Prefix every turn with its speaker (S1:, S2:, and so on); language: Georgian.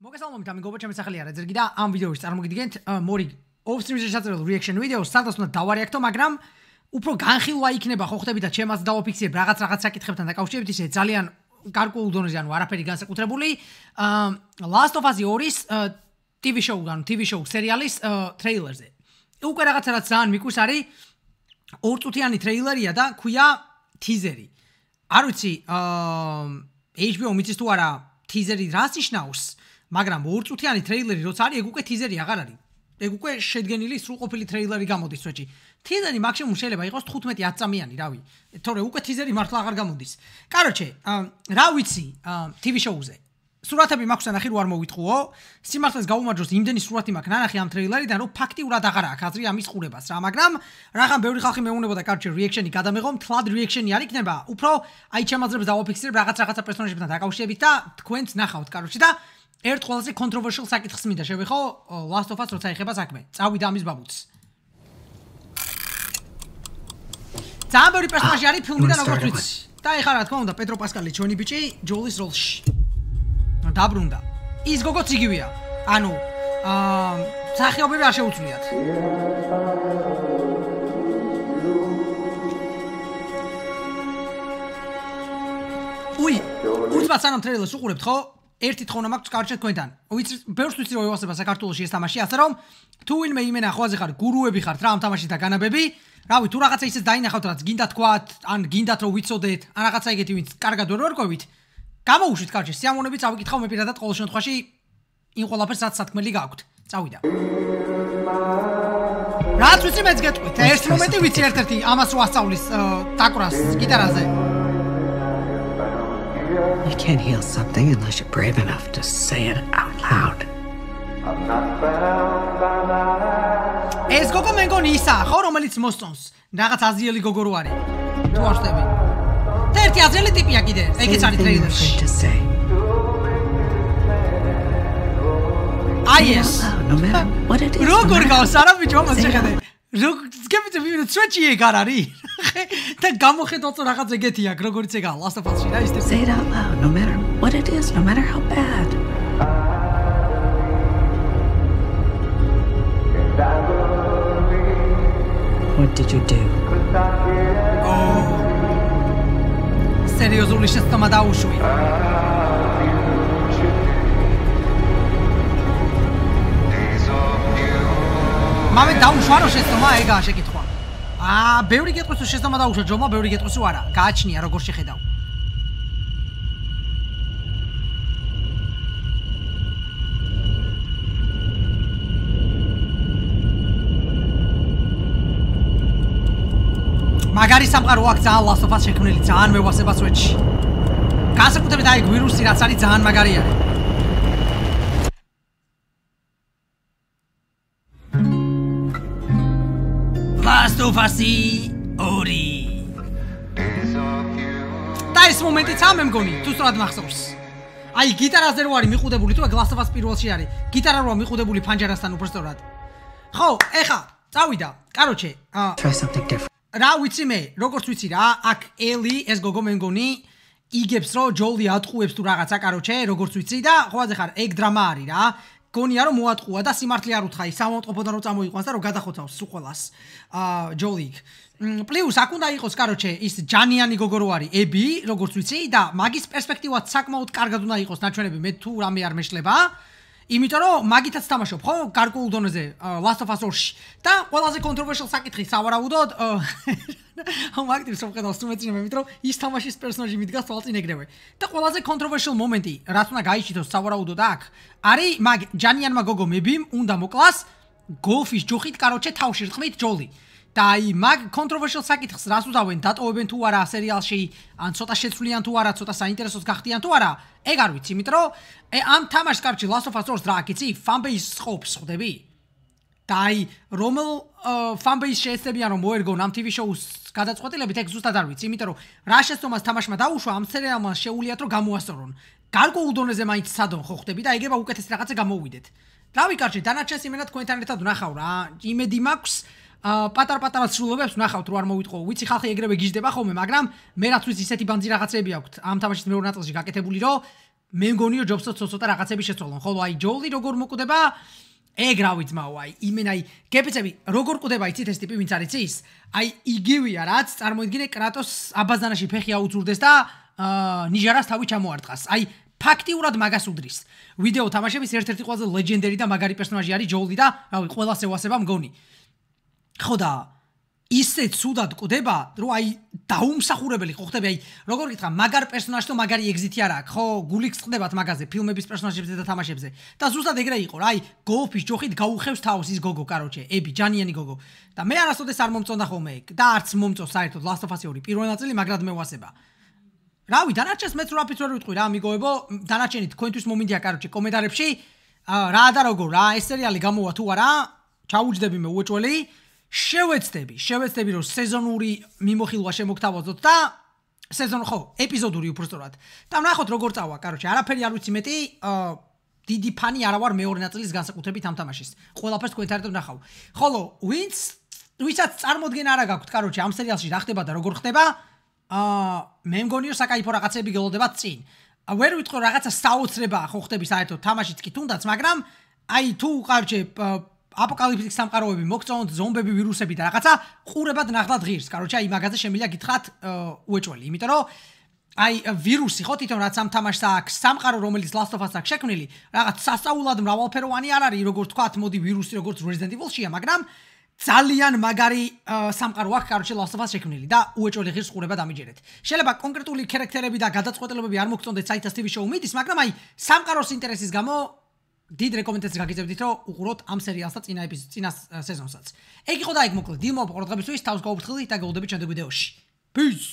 S1: მოგესალმებით ამიგობა, ჩემი სახელია რეზერგი და ამ ვიდეოში წარმოგიდგენთ მორი off-stream-ზე ჩაწერილ reaction ვიდეოს, სადაც უნდა დავარეაქტო, მაგრამ უფრო განხილვა იქნება, ხო ხდები და ჩემაც დავაფიქსირებ რაღაც საკითხებთან დაკავშირებით, ისე ძალიან გარკვეულ დონეზე, ანუ არაფერი განსაკუთრებული. Last of Us 2-ის TV show სერიალის ტრეილერზე. უკვე რაღაცა რაც ძალიან მიკუს არის ორწუთიანი ტრეილერია და ქვია ტიზერი. არ ვიცი, HBO მიცის თუ არა ტიზერი რას ნიშნავს, მაგრამ ორწუთიანი ტრეილერი როცა არის, ეგ უკვე ტიზერი აღარ არის. ეგ უკვე შედგენილი სრულყოფილი ტრეილერი გამოდის წვეჭი. ტიზერი მაქსიმუმ შეიძლება იყოს 15-10 წამიანი, რავი. თორე უკვე ტიზერი მართლა აღარ გამოდის. კაროჩე, რა ვიცი, TV show-ზე. სურათები მაქვს ნახი რო არ მოვიტყუო. სიმართლეს გაუმარჯოს, იმდენი სურათი მაქვს ნანახი ამ ტრეილერიდან, რომ ფაქტიურად აღარ აქვს აზრი ამის ყურებას რა, მაგრამ რაღან ბევრი ხალხი მეუბნებოდა, კაროჩე, reaction-ი გადამეღო, თლად reaction-ი არ იქნება. უფრო აი ჩემაძრებს დავაფიქსირებ რაღაცა პერსონაჟებთან დაკავშირებით და თქვენც ნახავთ, კაროჩე და ერთ ყველაზე controversial საკითხს მინდა შევეხო Last of Us როცა ეხება საქმე. წავიდა ამის ბაბუც. ძალიან ბევრი პერსონაჟი არის ფილმიდან როგორც ვიცი. და ეხლა რა თქმა უნდა პედრო პასკალი ჩვენი ბიჭი ჯოლის როლში. დაბრუნდა. ის გოგოც იგივეა. ანუ სახეობები არ შეუძლიათ. უი, უცბად სანამ ტრეილერს უყურებთ, ხო? ერთი თხოვნა მაქვს კარჩე თქვენთან. ვიცი, ბევრს ვიცი რომ ევასება საქართველოში ეს თამაში, ასე რომ თუ ვინმე იმენა ხვაზე ხარ, გურუები ხართ რა ამ თამაშის და განაბები, რავი, თუ რაღაცა ისეც დაინახავთ, რაც გინდა თქვათ, ან გინდათ რომ ვიცოდეთ, ან რაღაცა ეგეთი ვინც კარგად ვერ ვერკვევით, გამოუშვით კარჩე, სიამოვნები წავიკითხავ მე პირადად ყოველ შემთხვევაში იმ ყველაფერს რაც სათქმელი გაქვთ. წავიდა. რაც ვიცი მეც გეტყვით, ერთ მომენტი ვიცი ერთ-ერთი ამას რო ასწავლის დაკვრას გიტარაზე.
S2: You can't heal something unless you're brave enough to say it out loud.
S1: ეს გოგო მე მგონი ისაა, ხო, რომელიც მოსწონს. რაღაც აზიელი გოგო რო არის. თუ არ ვშტები. და ერთი აზიელი ტიპია კიდე, ეგეც არის ტრეილერში. აი ეს. როგორ გავს არა ბიჭო, ამას შეხედე. როგორ გებიწე ვინმე წვეჭი ეგ არ არის. და გამოხედოთ რომ რაღაც ეგეთი აქვს, როგორც ეგა Last of Us-ში რა ის ტიპი.
S2: Say it out loud, no matter what it is, no matter how bad. What did you do?
S1: სერიოზული შეცდომა დაუშვი. მამე დაუშვა რომ შეცდომა ეგაა შეკითხვა. ბევრი გეტყვის რომ შეცდომა დაუშვა ჯომა, ბევრი გეტყვის რომ არა. გააჩნია როგორ შეხედავ. მაგარი სამყარო აქვს ძალიან Last of Us შექმნილი, ძალიან მევასება წვეჭი. განსაკუთრებით აი ვირუსი რაც არის ძალიან მაგარი არის. Last of Us 2. და ეს მომენტიც ამ მეგონი, თუ სწორად მახსოვს. აი გიტარაზე რო არის მიყუდებული, თუ Last of Us პირველში არის. გიტარა რო მიყუდებული ფანჯარასთან უბრალოდ. ხო, ეხა წავიდა. კაროჩე,
S2: Try something different.
S1: რა ვიცი მე, როგორც ვიცი რა, აქ ელი ეს გოგო მე მგონი იგებს რომ ჯოლი ატყუებს თუ რაღაცა, კაროჩე, როგორც ვიცი და ხვაზე ხარ, ეგ დრამა არის რა. გონია რომ მოატყუა და სიმართლე არ უთხა, სამომწყობოდან რომ წამოიყვანს და რომ გადახოცავს სულ ყველას. ჯოლი. პლუს აქ უნდა იყოს, კაროჩე, ის ჯანიანი გოგო რო არის, ები, როგორც ვიცი და მაგის პერსპექტივაც საკმაოდ კარგად უნდა იყოს ნაჩვენები, მე თუ რამე არ მეშლება. იმიტომ რომ მაგითაც თამაშობ, ხო, გარკვეულ დონეზე Last of Us 2-ში და ყველაზე controversial საკითხი სავარაუდოდ მაგიტივს რომ ხედავს თუ მეცინე მე მეტრო ის თამაშის პერსონაჟი მიდგას თვალწინ ეგრევე და ყველაზე controversial მომენტი რაც უნდა გაიჩითოს სავარაუდოდ აქ არის მაგ ჯანიანმა გოგო მებიმ უნდა მოკლას გოლფის ჯოხით კაროჩე თავში რთმით ჯოლი და აი მაგ controversial საკითხს რას უზავენ დატოვებენ თუ არა სერიალში ან ცოტა შეცვლიან თუ არა ცოტა საინტერესოს გახდიან თუ არა ეგ არ ვიცი იმიტომ რომ ამ თამაშს კარჩი Last of Us 2-ს რა აქ იცი fanbase ყოფს ხდები და აი რომელ fanbase შეეცდებიან რომ მოერგონ ამ TV show-ს გადაწყვეტილებით ეგ ზუსტად არ ვიცი იმიტომ რომ რა შეცდომას თამაშმა დაუშვა ამ სერიალმა შეუულიათ რომ გამოასწორონ გარკვეულ დონეზე მაინც სადონ ხო ხდები და ეგება უკეთეს რაღაცა გამოვიდეთ რავი კარჩი დანარჩენს იმენა თქვენთან ერთად ვნახავ რა იმედი მაქვს პატარ-პატარა ცრულობებს ვნახავთ რო არ მოვიტყო. ვიცი ხალხი ეგრევე გიждდება ხოლმე, მაგრამ მე რაც ვიცი ისეთი ბანძი რაღაცები აქვთ ამ თამაშის მეორე ნაწილში გაკეთებული, რომ მე მგონიო ჯობსო ცოტა რაღაცები შეცვალონ, ხოლო აი ჯოული როგორ მოკვდება, ეგ რა ვიცმაო, აი იმენ აი გეპიცები როგორ კვდება იცით ეს ტიპი ვინც არის ის? აი იგივეა რაც წარმოიდგინე კრატოს აბაზანაში ფეხი აუძურდეს და ნიჟარას თავი ჩამოარტყას. აი ფაქტიურად მაგას უდრის. ვიდეო თამაშების ერთ-ერთი ყველაზე ლეგენდერი და მაგარი პერსონაჟი არის ჯოული და რავი ყველას ევასება მგონი. ხო და ისე ცუდად კვდება, რომ აი დაუმსახურებელი ხო ხდები, აი როგორ გითხრა, მაგარ პერსონაჟს და მაგარი ეგზიტი არა აქვს, ხო, გულიქს ხდებათ მაგაზე, ფილმების პერსონაჟებზე და თამაშებზე. და ზუსტად ეგრე იყო რა, აი გოლფის ჯოხით გაუხევს თავს ის გოგო, კაროჩე, ები, ჯანიანი გოგო. და მე არასოდეს არ მომწონდა ხოლმე ეგ და არც მომწონს საერთოდ Last of Us 2 პირველი ნაწილი, მაგრამ მევასება. რავი, დანარჩენს მეც რა ფიცვარი ვიტყვი რა, ამიგოებო, დანარჩენი თქვენთვის მომინდია, კაროჩე, კომენტარებში, რა და როგორ რა, ეს სერიალი გამოვა თუ არა, ჩაუჯდები მე უეჭველი. შევეცდები რომ სეზონური მიმოხილვა შემოგთავაზოთ და ხო, ეპიზოდური უბრალოდ. და ვნახოთ როგორ წავა, კაროჩე, არაფერი არ ვიცი მეტი, დიდი ფანი არა ვარ მეორე ნაწილის განსაკუთრებით ამ თამაშის. ყველაფერს თქვენთან ერთად ვნახავ. ხოლო ვისაც წარმოდგენა არა გაქვთ, კაროჩე, ამ სერიალში რა ხდება და როგორ ხდება, მე მგონიო საკაიფო რაღაცები გელოდებათ წინ. ვერ ვიტყვი რაღაცა საოცრებაა ხო ხდები საერთოდ თამაშიც კი თუნდაც, მაგრამ აი თუ კაროჩე აპოკალიფტიკის სამყაროები მოგწონთ, ზომბები, ვირუსები და რაღაცა ყურებად ნახდათ ღირს. კაროჩე, აი მაგაზე შემიძლია გითხრათ უეჭველი, იმიტომ რომ აი ვირუსი ხო თვითონ რაც ამ თამაშს აქვს, სამყარო რომელიც Last of Us აქვს შექმნილი, რაღაც სასწაულად მრავალფეროვანი არ არის, როგორც თქვათ, მოდი ვირუსი როგორც Resident Evil-შია, მაგრამ ძალიან მაგარი სამყარო აქვს, კაროჩე Last of Us შექმნილი და უეჭველი ღირს ყურებად ამიჯერეთ. შეიძლება კონკრეტული ქერაქტერები და გადაწყვეტილებები არ მოგწონდეთ საითას TV show მიდის, მაგრამ აი სამყაროს ინტერესის გამო დიდ რეკომენდაციას გაგიძებდით რომ უყუროთ ამ სერიალს და წინა სეზონსაც. ეგ იყო და ეგ მოკლედ. დილმო ყურადღებისთვის, თავს გაუფრთხილდით და გელოდებით შემდეგ ვიდეოში. Peace.